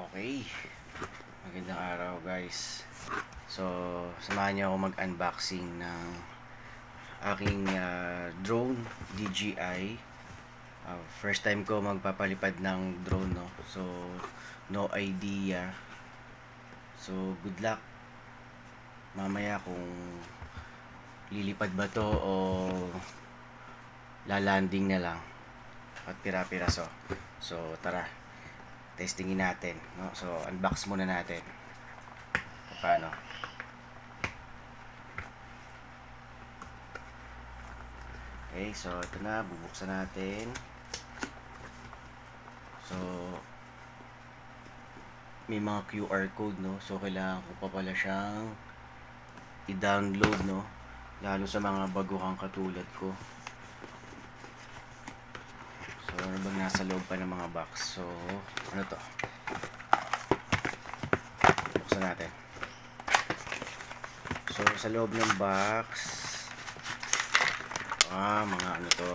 Okay, magandang araw guys. So, samahan niyo ako mag-unboxing ng aking drone DJI. First time ko magpapalipad ng drone, no? So, no idea. So, good luck. Mamaya kung lilipad ba to o lalanding na lang at pira-piraso. So, tara. Testingin natin, no? So, unbox muna natin. Paano? Okay, so ito na, bubuksan natin. So, may mga QR code, no? So, kailangan ko pa pala siyang i-download, no? Lalo sa mga baguhang katulad ko. So, ano bang nasa loob pa ng mga box? So, ano to? Buksan natin. So, sa loob ng box, mga ano to,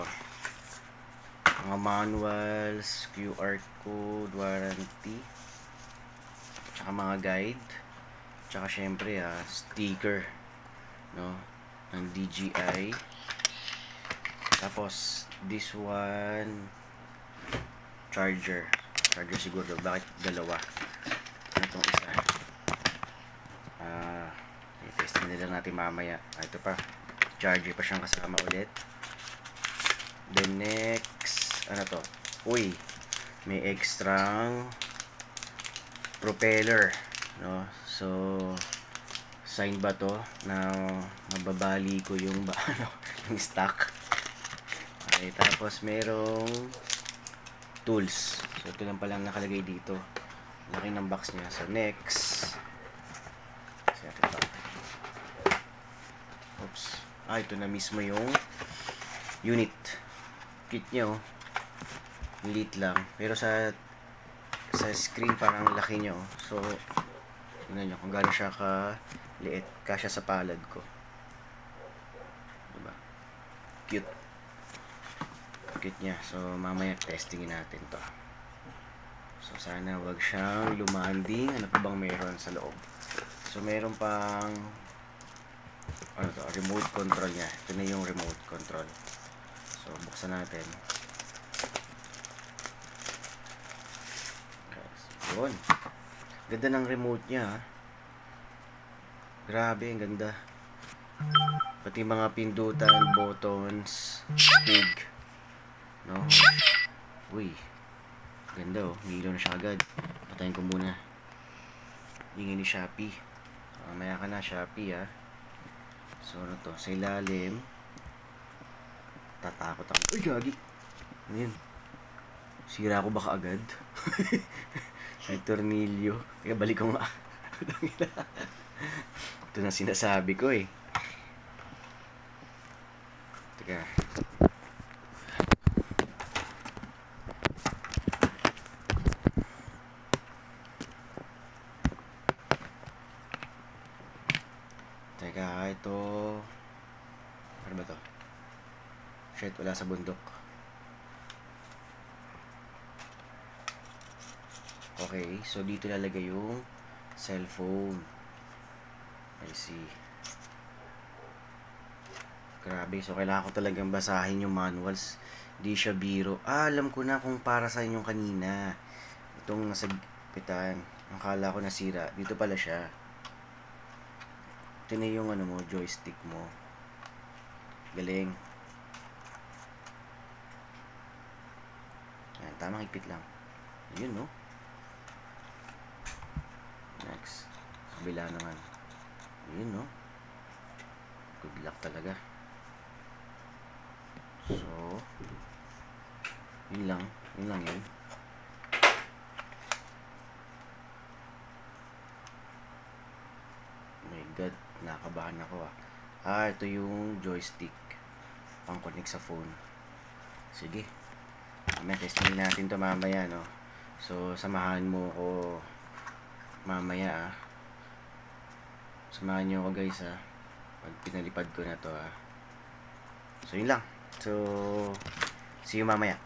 mga manuals, QR code, warranty, tsaka mga guide, tsaka syempre sticker, no, ng DJI. Tapos this one, charger siguro. Bakit dalawa? Ano tong isa? I-testing na lang natin mamaya. Ito pa, charger pa siyang kasama ulit. Then next, ano to? Uy, may extrang propeller, no? So, sign ba to na mababali ko yung yung stock. Okay, tapos merong tools. So, ito lang palang nakalagay dito. Laki ng box niya. So, next, oops. Ito na mismo yung unit. Kit niya, oh. Liit lang. Pero sa screen parang laki niya, oh. So, tingnan nyo kung gaano siya ka-liit. Kasya sa palad ko. Diba? Cute. Cute niya. So, mamaya testingin natin to. So, sana wag siyang lumanding. Ano pa bang meron sa loob? So, meron pang ano to? Remote control niya. Ito na yung remote control. So, buksan natin. Yun. Ganda ng remote niya. Grabe, ang ganda. Pati mga pindutan, buttons, speed. No? Uy. Ganda, oh. Hilo na siya agad. Patayin ko muna. Ingin ni Shopee. Mamaya ka na, Shopee, ha. So, ano to? Sa ilalim. Tatakot ako. Uy, gagi. Ano yun? Sira ko baka agad? May tornilyo. Kaya balik ko nga. Ito na sinasabi ko, eh. Teka. Teka, ito. Ano ba to? Shit, wala sa bundok. Okay, so dito lalagay yung cellphone. I see. Grabe, so kailangan ko talagang basahin yung manuals. Di siya biro. Alam ko na kung para sa inyong kanina. Itong nasa pitan. Ang kala ko nasira. Dito pala siya. Ito na yung ano mo, joystick mo. Galing. Ayan, tamang higpit lang. Yun, no? Next. Kabila naman. Yun, no? Good luck talaga. So, yun lang. Yun lang yun. Oh my God. Nakabahan ako, ito yung joystick. Pang-connect sa phone. Sige. Mamaya testingin natin to mamaya, no? So, samahan mo ko mamaya, Samahan nyo ako, guys, pag pinalipad ko na to, So, yun lang. So, see you mamaya.